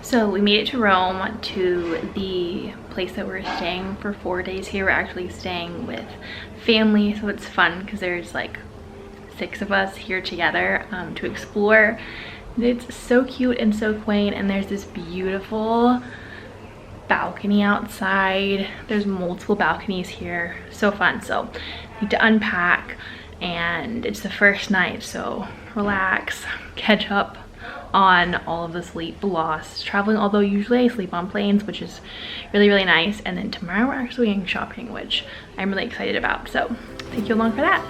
So we made it to Rome, to the place that we're staying for 4 days here. We're actually staying with family, so it's fun because there's like 6 of us here together to explore. It's so cute and so quaint, and there's this beautiful balcony outside. There's multiple balconies here, so fun. So need to unpack, and it's the first night, so relax, catch up on all of the sleep lost traveling, although usually I sleep on planes, which is really nice. And then tomorrow we're actually going shopping, which I'm really excited about, so take you along for that.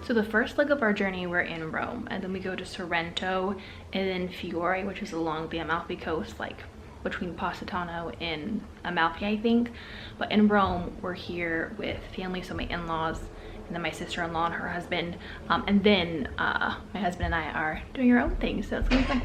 So the first leg of our journey, we're in Rome, and then we go to Sorrento and then Furore, which is along the Amalfi coast, like between Positano and Amalfi, I think. But in Rome, we're here with family, so my in-laws, and then my sister-in-law and her husband, and then my husband and I are doing our own thing, so it's gonna be fun.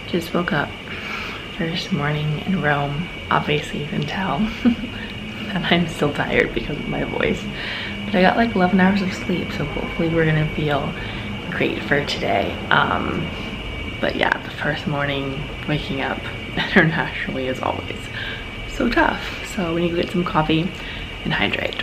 Just woke up, first morning in Rome. Obviously you can tell that I'm still tired because of my voice, but I got like 11 hours of sleep, so hopefully we're gonna feel great for today. But yeah, the first morning waking up internationally is always so tough, so we need to get some coffee and hydrate.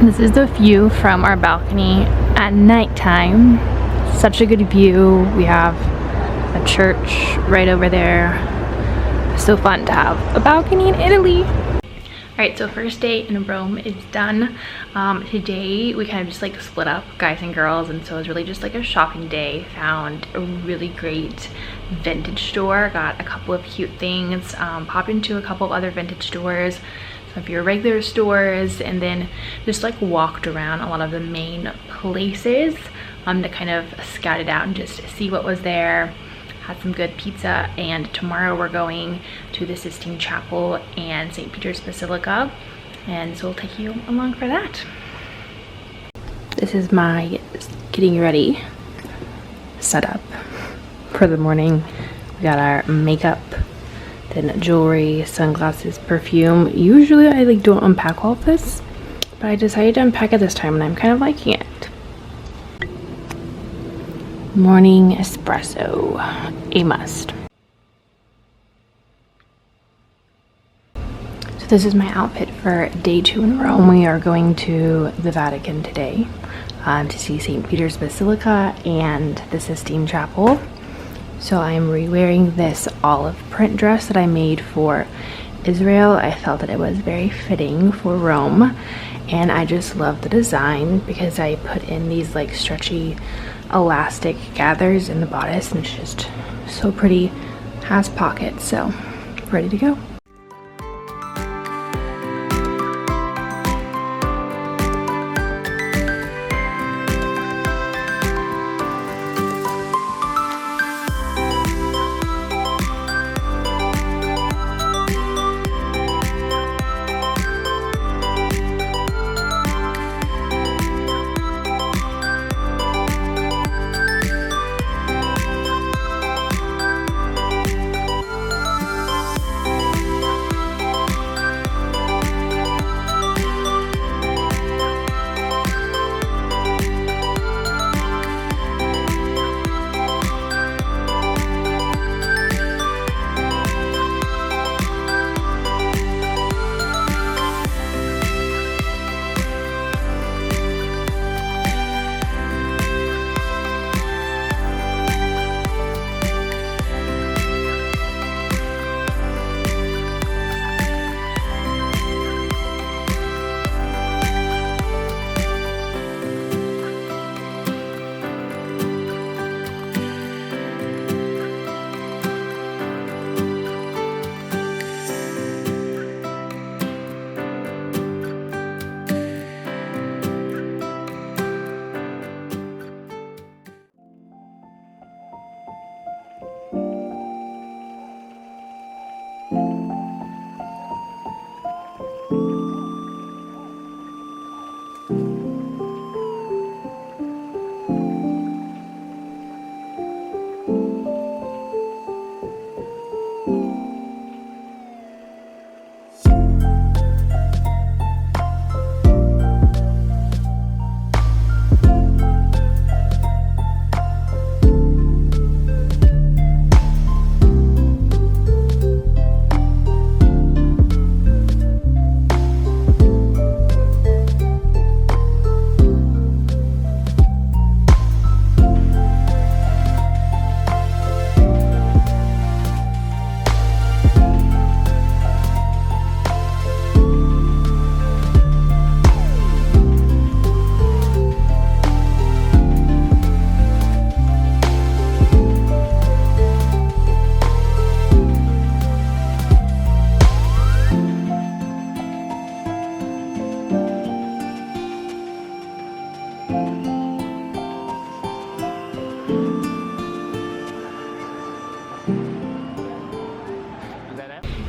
This is the view from our balcony at nighttime. Such a good view. We have a church right over there. So fun to have a balcony in Italy. Alright, so first day in Rome is done. Today we kind of just like split up, guys and girls, and so it was really just like a shopping day. Found a really great vintage store, got a couple of cute things, popped into a couple of other vintage stores, some of your regular stores, and then just like walked around a lot of the main places to kind of scout it out and just see what was there. Had some good pizza, and tomorrow we're going to the Sistine Chapel and St. Peter's Basilica, and so we'll take you along for that. This is my getting ready setup for the morning. We got our makeup then jewelry, sunglasses, perfume. Usually I like don't unpack all of this, but I decided to unpack it this time and I'm kind of liking it. Morning espresso, a must. So this is my outfit for day 2 in Rome. We are going to the Vatican today to see St. Peter's Basilica and the Sistine Chapel. So I'm re-wearing this olive print dress that I made for Israel. I felt that it was very fitting for Rome, and I just love the design because I put in these like stretchy elastic gathers in the bodice, and it's just so pretty. Has pockets, so ready to go.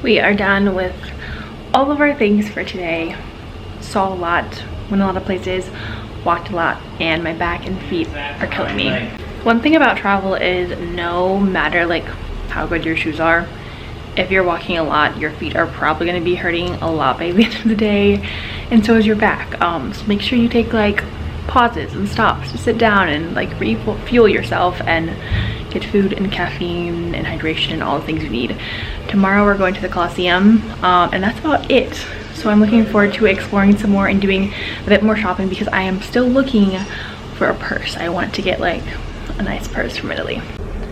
We are done with all of our things for today. Saw a lot, went a lot of places, walked a lot, and my back and feet are killing me. One thing about travel is no matter like how good your shoes are, if you're walking a lot, your feet are probably going to be hurting a lot by the end of the day, and so is your back. So make sure you take like pauses and stops to sit down and like refuel yourself and get food and caffeine and hydration and all the things you need. Tomorrow we're going to the Colosseum, and that's about it. So I'm looking forward to exploring some more and doing a bit more shopping because I am still looking for a purse. I want to get like a nice purse from Italy.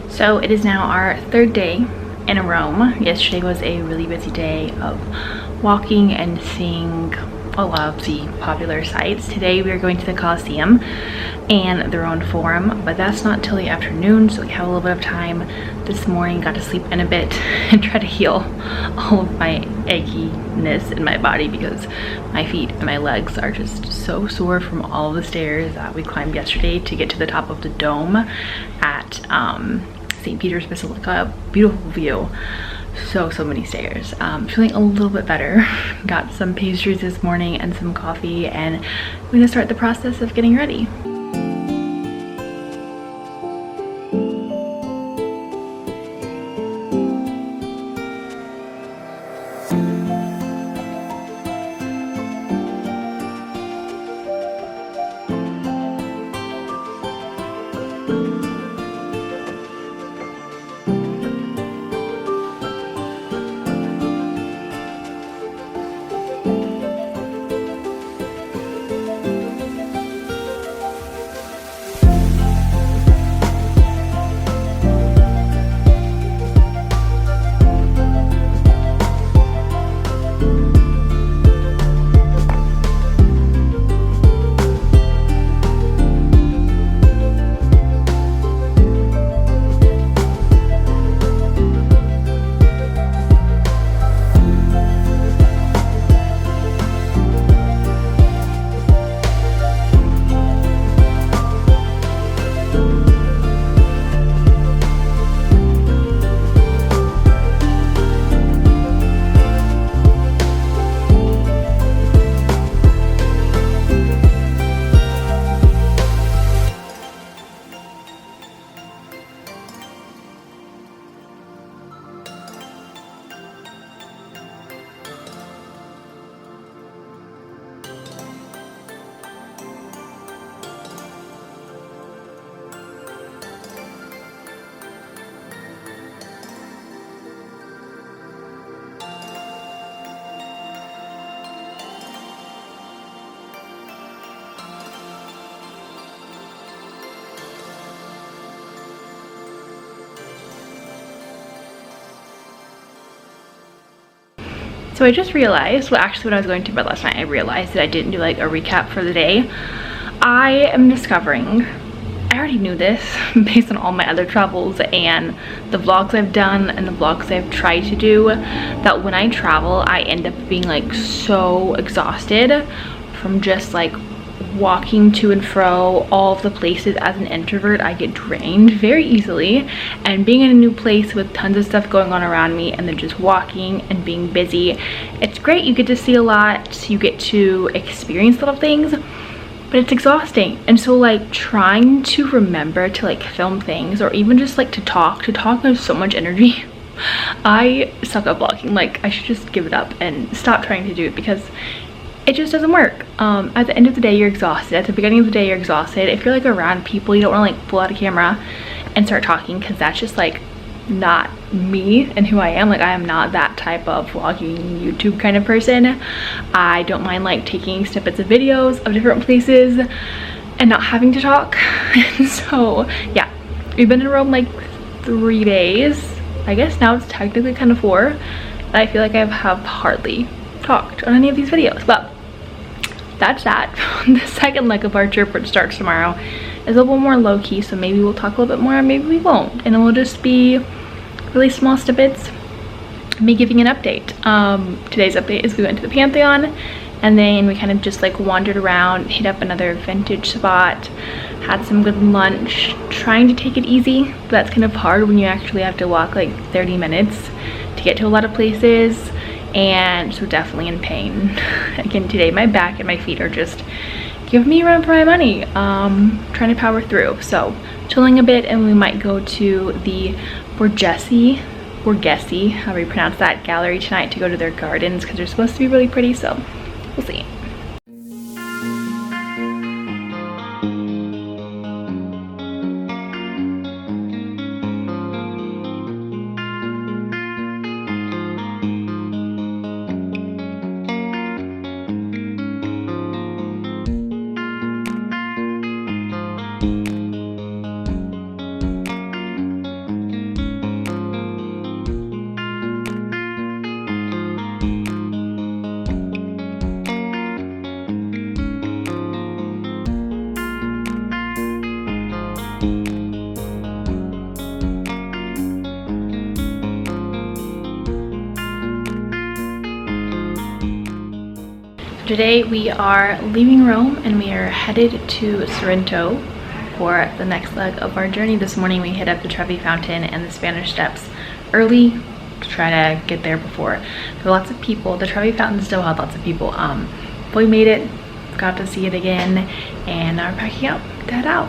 So it is now our 3rd day in Rome. Yesterday was a really busy day of walking and seeing a lot of the popular sites. Today we are going to the Colosseum and the Roman Forum, but that's not till the afternoon, so we have a little bit of time. This morning got to sleep in a bit and try to heal all of my achiness in my body because my feet and my legs are just so sore from all of the stairs that we climbed yesterday to get to the top of the dome at St. Peter's Basilica. Beautiful view. So many stairs. Feeling a little bit better. Got some pastries this morning and some coffee, and I'm gonna start the process of getting ready. So I just realized, well actually when I was going to bed last night, I realized that I didn't do like a recap for the day. I am discovering, I already knew this based on all my other travels and the vlogs I've done and the vlogs I've tried to do, that when I travel I end up being like so exhausted from just like walking to and fro all of the places. As an introvert, I get drained very easily, and being in a new place with tons of stuff going on around me and then just walking and being busy, it's great. You get to see a lot, you get to experience little things, but it's exhausting. And so like trying to remember to like film things or even just like to talk has so much energy. I suck at vlogging. Like I should just give it up and stop trying to do it because it just doesn't work. At the end of the day, you're exhausted. At the beginning of the day, you're exhausted. If you're like around people, you don't want to like pull out a camera and start talking, because that's just like not me and who I am. Like I am not that type of vlogging YouTube kind of person. I don't mind like taking snippets of videos of different places and not having to talk. And so yeah, we've been in Rome like 3 days. I guess now it's technically kind of 4. And I feel like I have hardly talked on any of these videos, but that's that. The second leg of our trip, which starts tomorrow, is a little more low-key, so maybe we'll talk a little bit more, maybe we won't, and it will just be really small snippets, me giving an update. Today's update is we went to the Pantheon, and then we kind of just like wandered around, hit up another vintage spot, had some good lunch, trying to take it easy, but that's kind of hard when you actually have to walk like 30 minutes to get to a lot of places. And so definitely in pain again today. My back and my feet are just giving me a run for my money. Trying to power through, so chilling a bit, and we might go to the Borghese, however you pronounce that, gallery tonight to go to their gardens, because they're supposed to be really pretty, so we'll see. Today we are leaving Rome and we are headed to Sorrento for the next leg of our journey. This morning we hit up the Trevi Fountain and the Spanish Steps early to try to get there before there were lots of people. The Trevi Fountain still had lots of people, but we made it, got to see it again, and now we're packing up to head out.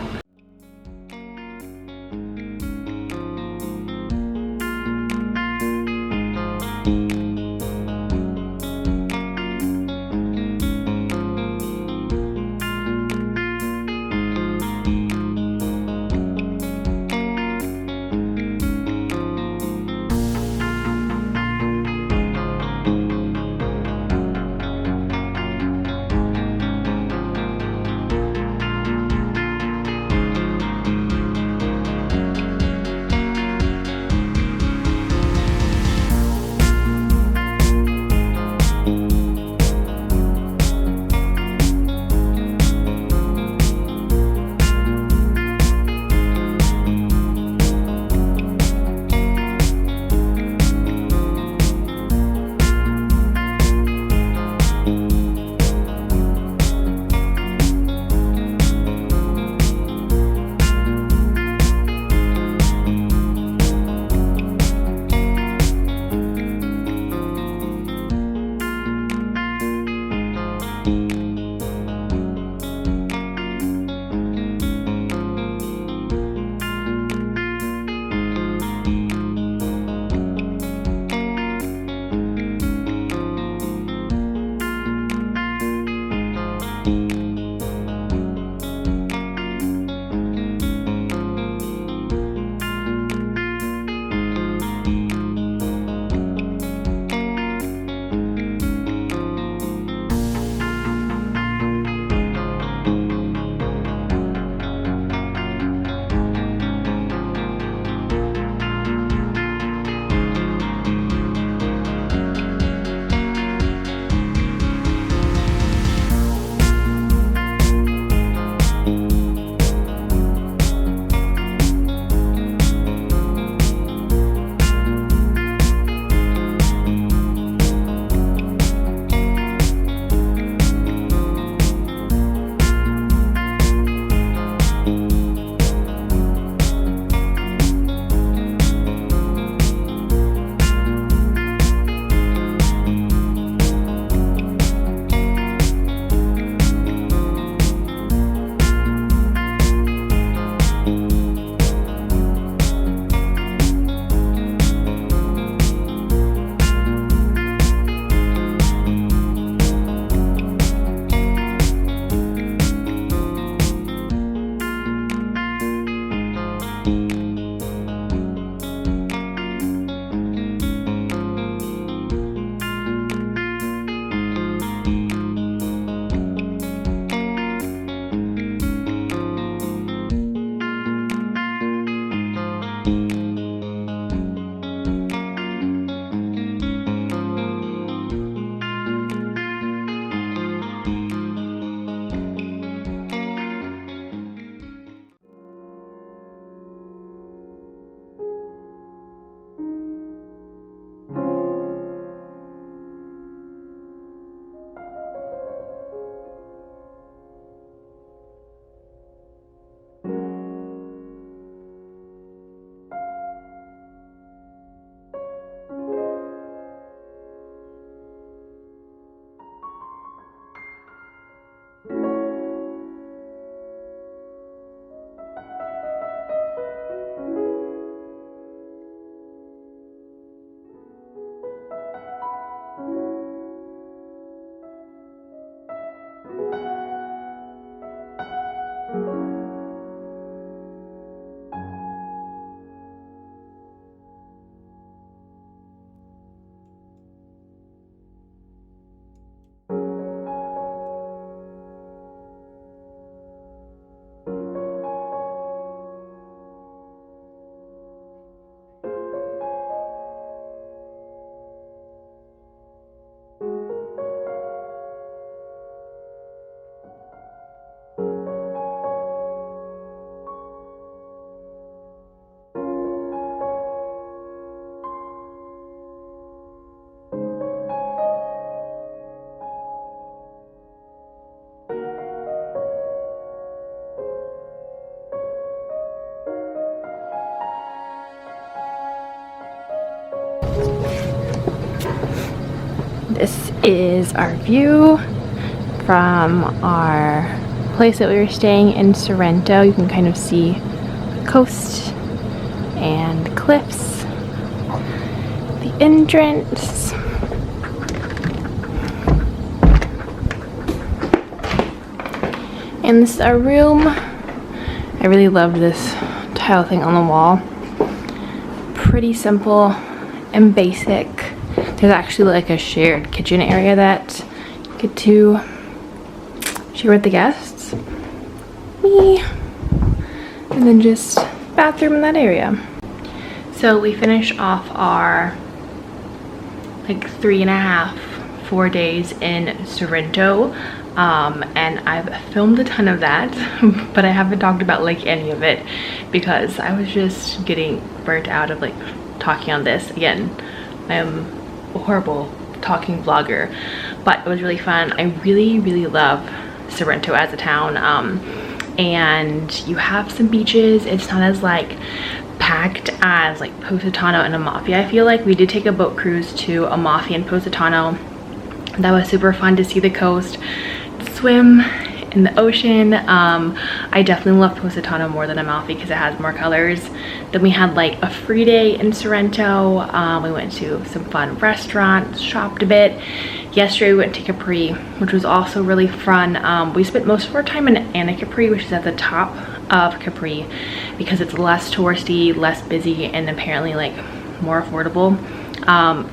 This is our view from our place that we were staying in Sorrento. You can kind of see the coast and cliffs, the entrance. And this is our room. I really love this tile thing on the wall. Pretty simple and basic. There's actually like a shared kitchen area that you get to share with the guests. Me. And then just bathroom in that area. So we finished off our like 3.5, 4 days in Sorrento. And I've filmed a ton of that, but I haven't talked about like any of it because I was just getting burnt out of like talking on this. Again, I am a horrible talking vlogger, but it was really fun. I really love Sorrento as a town, and you have some beaches. It's not as like packed as like Positano and Amalfi. I feel like we did take a boat cruise to Amalfi and Positano. That was super fun to see the coast, swim in the ocean. I definitely love Positano more than Amalfi because it has more colors. Then we had like a free day in Sorrento. We went to some fun restaurants, shopped a bit. Yesterday we went to Capri, which was also really fun. We spent most of our time in Capri, which is at the top of Capri, because it's less touristy, less busy, and apparently like more affordable.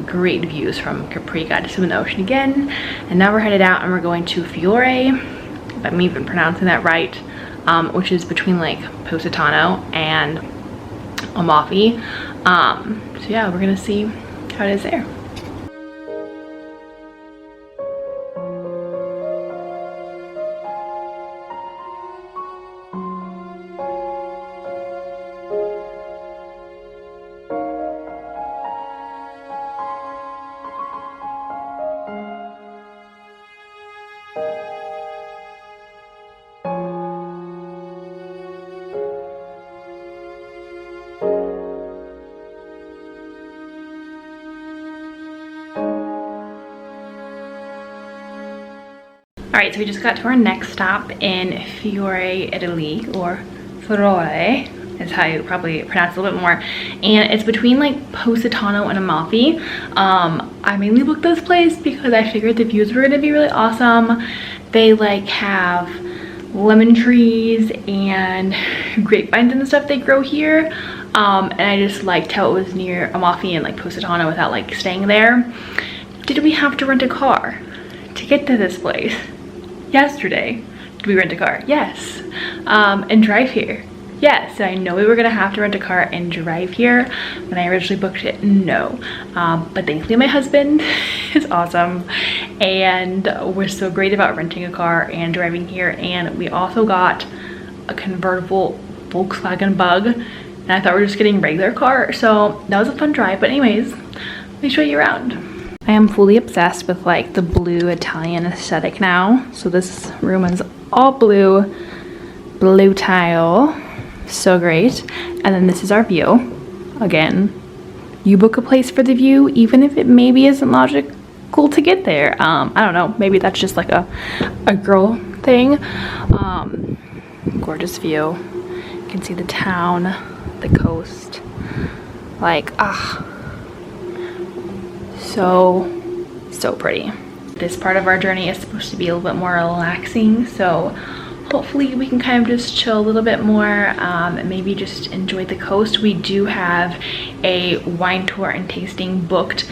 Great views from Capri. Got to swim in the ocean again, and now we're headed out and we're going to Furore, if I'm even pronouncing that right, which is between like Positano and Amalfi. So yeah, we're gonna see how it is there. Alright, so we just got to our next stop in Furore, Italy, or Furore is how you probably pronounce it a little bit more. And it's between like Positano and Amalfi. I mainly booked this place because I figured the views were going to be really awesome. They like have lemon trees and grapevines and stuff they grow here. And I just liked how it was near Amalfi and like Positano without like staying there. Did we have to rent a car to get to this place? Yesterday, did we rent a car? Yes. And drive here? Yes. Did I know we were gonna have to rent a car and drive here when I originally booked it? No. But thankfully my husband is awesome, and we're so great about renting a car and driving here. And we also got a convertible Volkswagen Bug, and I thought we were just getting a regular car, so that was a fun drive. But anyways, let me show you around. I am fully obsessed with like the blue Italian aesthetic now. So this room is all blue tile. So great. And then this is our view. Again, you book a place for the view, even if it maybe isn't logical to get there. I don't know, maybe that's just like a girl thing. Gorgeous view. You can see the town, the coast. Like, so pretty. This part of our journey is supposed to be a little bit more relaxing, so hopefully we can kind of just chill a little bit more, and maybe just enjoy the coast. We do have a wine tour and tasting booked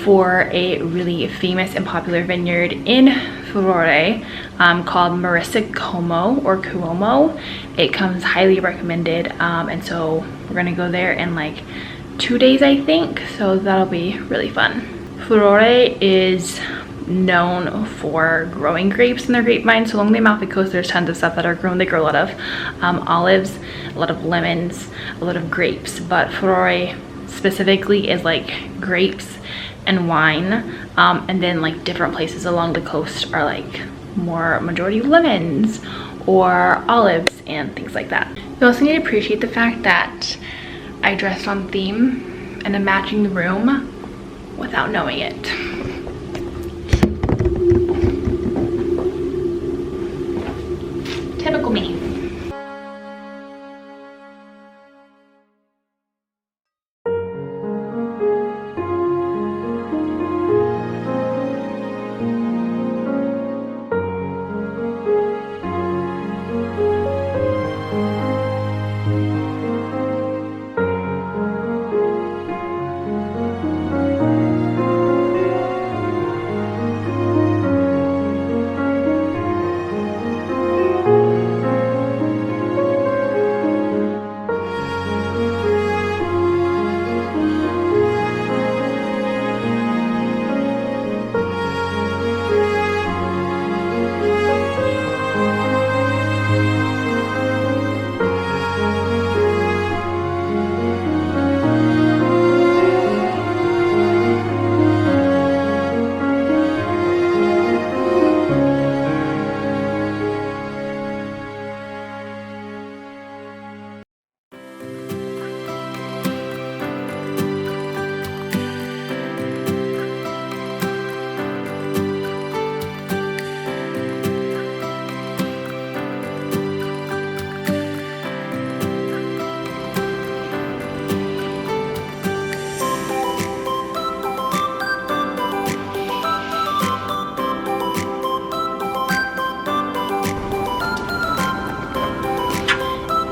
for a really famous and popular vineyard in Furore, called Marissa Cuomo. It comes highly recommended, and so we're gonna go there in like 2 days, I think, so that'll be really fun. Furore is known for growing grapes in their grapevines. So along the Amalfi Coast, there's tons of stuff that are grown. They grow a lot of olives, a lot of lemons, a lot of grapes, but Furore specifically is like grapes and wine, and then like different places along the coast are like more majority lemons or olives and things like that. You also need to appreciate the fact that I dressed on theme and I'm matching the room without knowing it.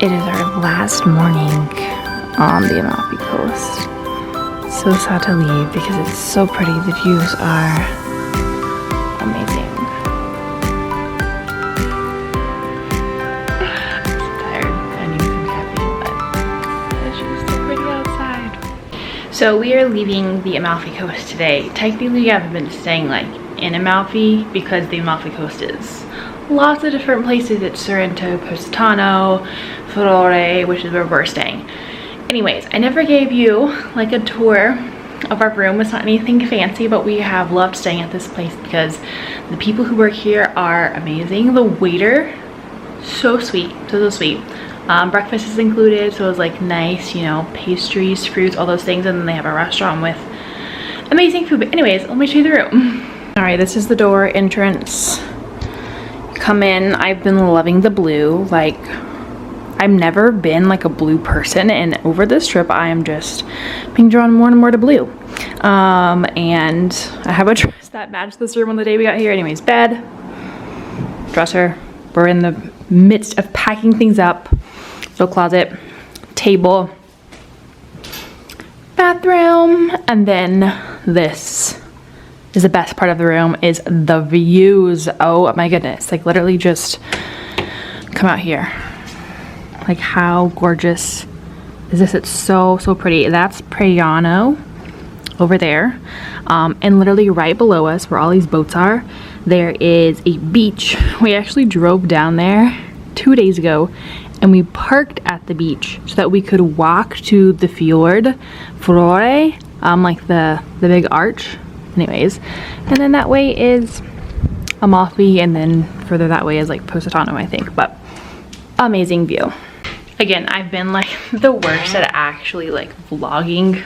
It is our last morning on the Amalfi Coast. So sad to leave because it's so pretty. The views are amazing. I'm tired. I need some caffeine, but it's just so pretty outside. So we are leaving the Amalfi Coast today. Technically, I've been staying like in Amalfi because the Amalfi Coast is lots of different places. It's Sorrento, Positano, Furore, which is where we're staying. Anyways, I never gave you like a tour of our room. It's not anything fancy, but we have loved staying at this place because the people who work here are amazing. The waiter, so sweet, so sweet. Breakfast is included, so it's like nice, you know, pastries, fruits, all those things, and then they have a restaurant with amazing food. But anyways, let me show you the room. All right, this is the door entrance. Come in. I've been loving the blue. Like, I've never been like a blue person, and over this trip I am just being drawn more and more to blue. And I have a dress that matched this room on the day we got here. Anyways, bed, dresser. We're in the midst of packing things up. So closet, table, bathroom, and then this is the best part of the room, is the views. Oh my goodness, like literally just come out here. Like, how gorgeous is this? It's so pretty. That's Praiano over there, and literally right below us where all these boats are, there is a beach. We actually drove down there 2 days ago and we parked at the beach so that we could walk to the fjord, Furore, like the big arch. Anyways, and then that way is Amalfi, and then further that way is like Positano, I think. But amazing view. Again, I've been like the worst at actually like vlogging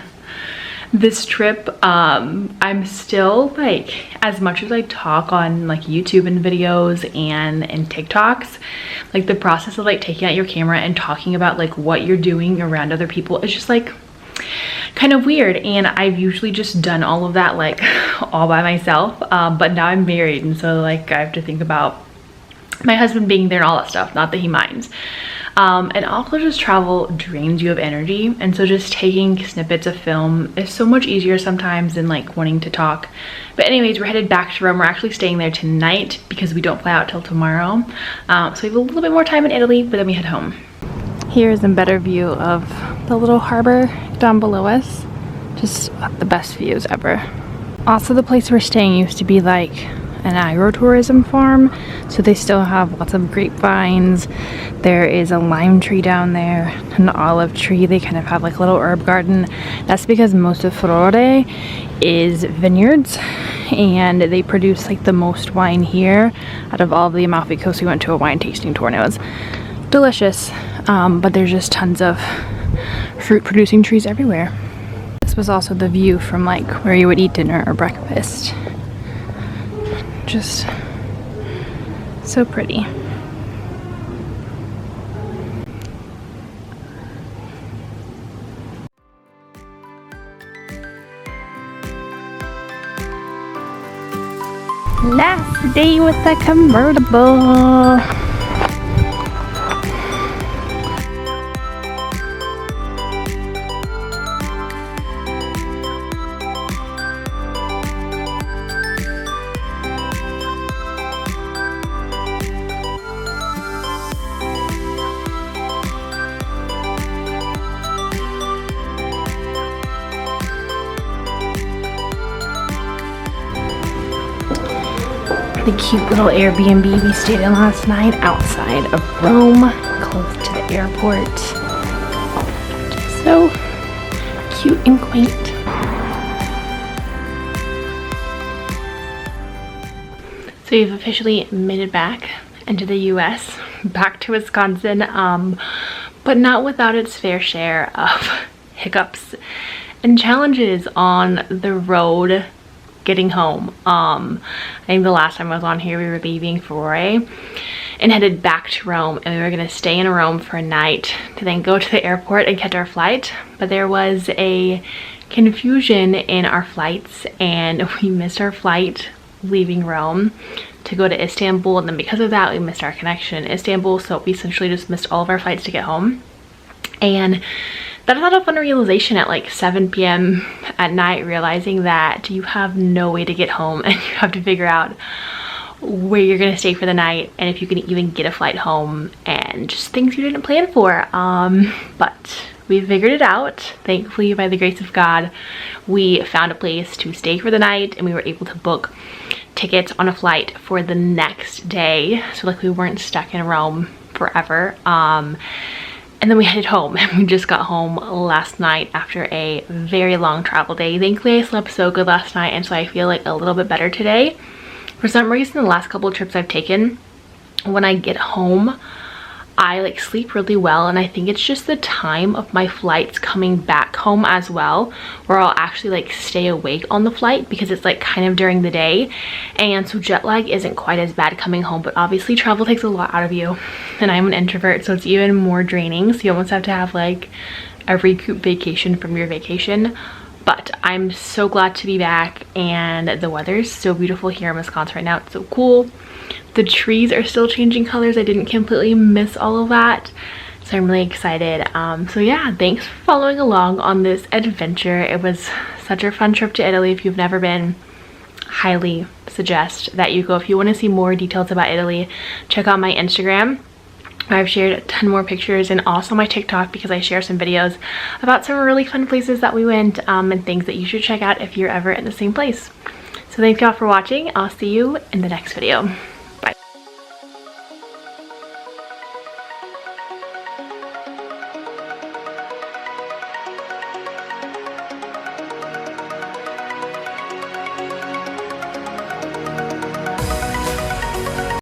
this trip. I'm still like, as much as I talk on like YouTube and videos and TikToks, like the process of like taking out your camera and talking about like what you're doing around other people is just like kind of weird. And I've usually just done all of that like all by myself, but now I'm married, and so like I have to think about my husband being there and all that stuff. Not that he minds. And also just travel drains you of energy, and so just taking snippets of film is so much easier sometimes than like wanting to talk. But anyways, we're headed back to Rome. We're actually staying there tonight because we don't fly out till tomorrow, so we have a little bit more time in Italy, but then we head home. Here's a better view of the little harbor down below us. Just the best views ever. Also, the place we're staying used to be like an agro-tourism farm, so they still have lots of grapevines. There is a lime tree down there, an olive tree. They kind of have like a little herb garden. That's because most of Furore is vineyards, and they produce like the most wine here out of all of the Amalfi Coast. We went to a wine tasting tour and it was delicious, but there's just tons of fruit producing trees everywhere. This was also the view from like where you would eat dinner or breakfast. Just so pretty. Last day with the convertible. The cute little Airbnb we stayed in last night outside of Rome, close to the airport. Just so cute and quaint. So we've officially made it back into the US, back to Wisconsin, but not without its fair share of hiccups and challenges on the road getting home. I think the last time I was on here, we were leaving Furore and headed back to Rome, and we were gonna stay in Rome for a night to then go to the airport and catch our flight. But there was a confusion in our flights and we missed our flight leaving Rome to go to Istanbul, and then because of that we missed our connection in Istanbul, so we essentially just missed all of our flights to get home. And that is not a fun realization at like 7 p.m. at night, realizing that you have no way to get home and you have to figure out where you're gonna stay for the night and if you can even get a flight home, and just things you didn't plan for. But we figured it out. Thankfully, by the grace of God, we found a place to stay for the night and we were able to book tickets on a flight for the next day, so like we weren't stuck in Rome forever. And then we headed home, and we just got home last night after a very long travel day. Thankfully I slept so good last night, and so I feel like a little bit better today. For some reason, the last couple of trips I've taken, when I get home I like sleep really well, and I think it's just the time of my flights coming back home as well, where I'll actually like stay awake on the flight because it's like kind of during the day, and so jet lag isn't quite as bad coming home. But obviously travel takes a lot out of you, and I'm an introvert, so it's even more draining, so you almost have to have like a recoup vacation from your vacation. But I'm so glad to be back, and the weather is so beautiful here in Wisconsin right now. It's so cool. The trees are still changing colors. I didn't completely miss all of that, so I'm really excited. So yeah, thanks for following along on this adventure. It was such a fun trip to Italy. If you've never been, highly suggest that you go. If you want to see more details about Italy, check out my Instagram. I've shared a ton more pictures, and also my TikTok, because I share some videos about some really fun places that we went, and things that you should check out if you're ever in the same place. So thank y'all for watching. I'll see you in the next video.